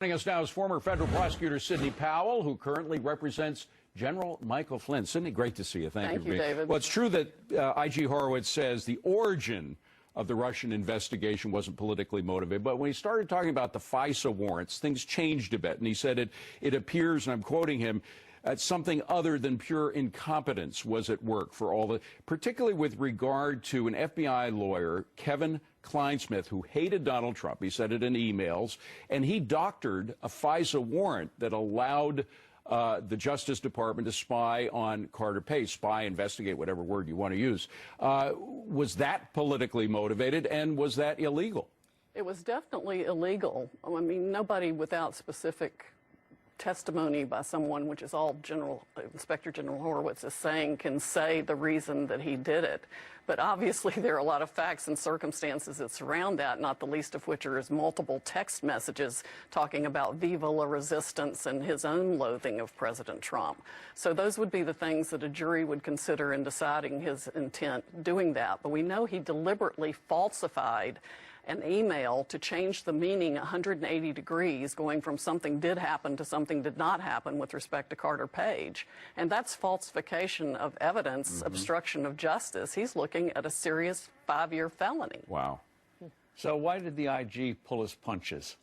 Joining us now is former federal prosecutor Sideney Powell, who currently represents General Michael Flynn. Sideney, great to see you. Thank you, David. Well, it's true that I.G. Horowitz says the origin of the Russian investigation wasn't politically motivated, but when he started talking about the FISA warrants, things changed a bit, and he said it appears, and I'm quoting him, something other than pure incompetence was at work for all the, particularly with regard to an FBI lawyer, Kevin Kleinsmith, who hated Donald Trump. He said it in emails, and he doctored a FISA warrant that allowed the Justice Department to spy on Carter Page, spy, investigate, whatever word you want to use. Was that politically motivated, and was that illegal? It was definitely illegal. I mean, nobody without specific testimony by someone, which is all Inspector General Horowitz is saying, can say the reason that he did it. But obviously there are a lot of facts and circumstances that surround that, not the least of which are his multiple text messages talking about Viva la Resistance and his own loathing of President Trump. So those would be the things that a jury would consider in deciding his intent doing that. But we know he deliberately falsified an email to change the meaning 180 degrees, going from something did happen to something did not happen with respect to Carter Page. And that's falsification of evidence, obstruction of justice. He's looking at a serious 5-year felony. Wow. So why did the IG pull his punches?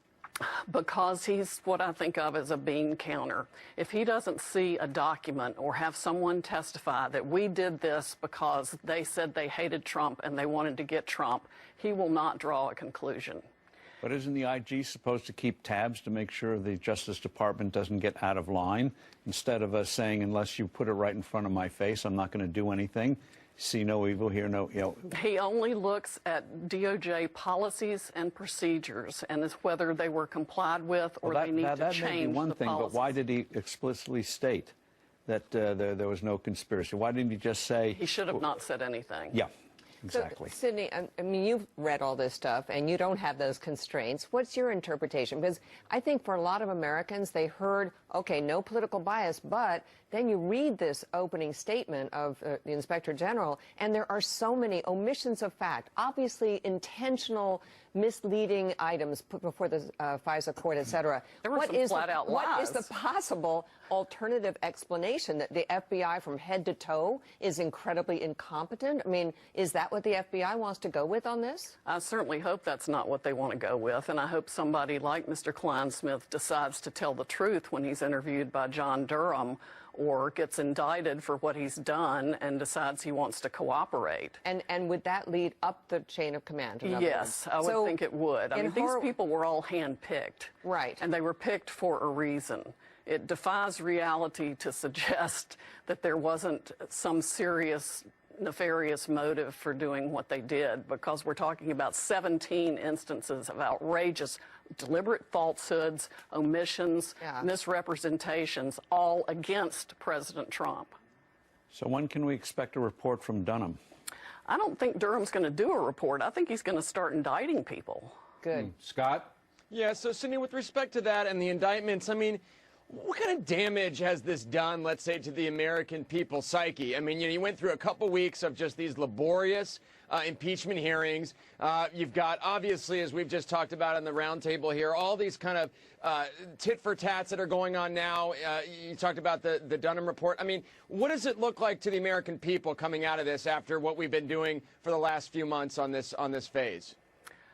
Because he's what I think of as a bean counter. If he doesn't see a document or have someone testify that we did this because they said they hated Trump and they wanted to get Trump, he will not draw a conclusion. But isn't the IG supposed to keep tabs to make sure the Justice Department doesn't get out of line? Instead of us saying, unless you put it right in front of my face, I'm not going to do anything. See no evil, hear no ill. He only looks at DOJ policies and procedures, and is whether they were complied with or they need to change the policies. That may be one thing, but why did he explicitly state that there was no conspiracy? Why didn't he just say... He should have not said anything. Yeah. Exactly. So, Sidney, I mean, you've read all this stuff, and you don't have those constraints. What's your interpretation? Because I think for a lot of Americans, they heard, okay, no political bias, but then you read this opening statement of the Inspector General, and there are so many omissions of fact, obviously intentional misleading items put before the FISA court, et cetera. There were some flat-out lies. What is the possible alternative explanation that the FBI from head to toe is incredibly incompetent? I mean, is that what the FBI wants to go with on this? I certainly hope that's not what they want to go with, and I hope somebody like Mr. Kleinsmith decides to tell the truth when he's interviewed by John Durham, or gets indicted for what he's done and decides he wants to cooperate. And would that lead up the chain of command? Yes, I would think it would. I mean, these people were all hand-picked. Right. And they were picked for a reason. It defies reality to suggest that there wasn't some serious nefarious motive for doing what they did, because we're talking about 17 instances of outrageous, deliberate falsehoods, omissions, misrepresentations, all against President Trump. So when can we expect a report from Durham? I don't think Durham's going to do a report. I think he's going to start indicting people. Good. Scott? Yeah, so Sidney, with respect to that and the indictments, I mean, what kind of damage has this done, let's say, to the American people's psyche? I mean, you went through a couple weeks of just these laborious impeachment hearings. You've got, obviously, as we've just talked about in the roundtable here, all these kind of tit-for-tats that are going on now. You talked about the Durham report. I mean, what does it look like to the American people coming out of this after what we've been doing for the last few months on this phase?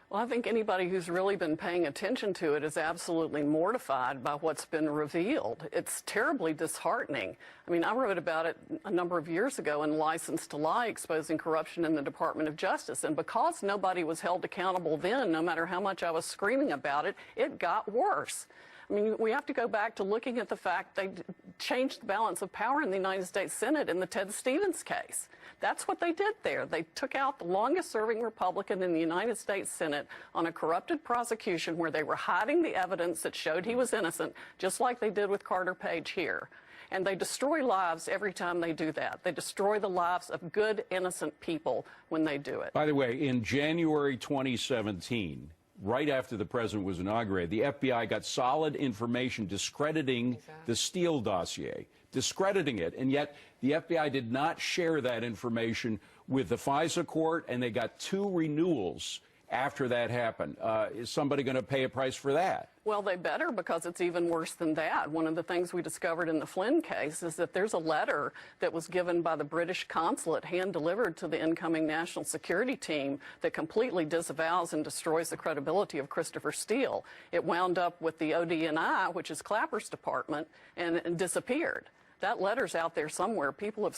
Well, I think anybody who's really been paying attention to it is absolutely mortified by what's been revealed. It's terribly disheartening. I mean, I wrote about it a number of years ago in License to Lie, exposing corruption in the Department of Justice. And because nobody was held accountable then, no matter how much I was screaming about it, it got worse. I mean, we have to go back to looking at the fact they changed the balance of power in the United States Senate in the Ted Stevens case. That's what they did there. They took out the longest-serving Republican in the United States Senate on a corrupted prosecution where they were hiding the evidence that showed he was innocent, just like they did with Carter Page here. And they destroy lives every time they do that. They destroy the lives of good, innocent people when they do it. By the way, in January 2017, right after the president was inaugurated, the FBI got solid information discrediting the Steele dossier, discrediting it, and yet the FBI did not share that information with the FISA court, and they got 2 renewals after that happened. Is somebody going to pay a price for that? Well, they better, because it's even worse than that. One of the things we discovered in the Flynn case is that there's a letter that was given by the British consulate, hand-delivered to the incoming national security team, that completely disavows and destroys the credibility of Christopher Steele. It wound up with the ODNI, which is Clapper's department, and disappeared. That letter's out there somewhere. People have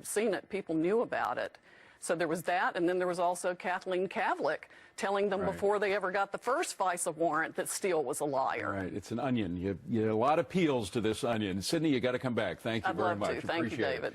seen it, people knew about it. So there was that, and then there was also Kathleen Kavlik telling them before they ever got the first FISA warrant that Steele was a liar. Right, it's an onion. You have a lot of peels to this onion. Sidney, you got to come back. Thank you very much. I'd love to. Thank you, David.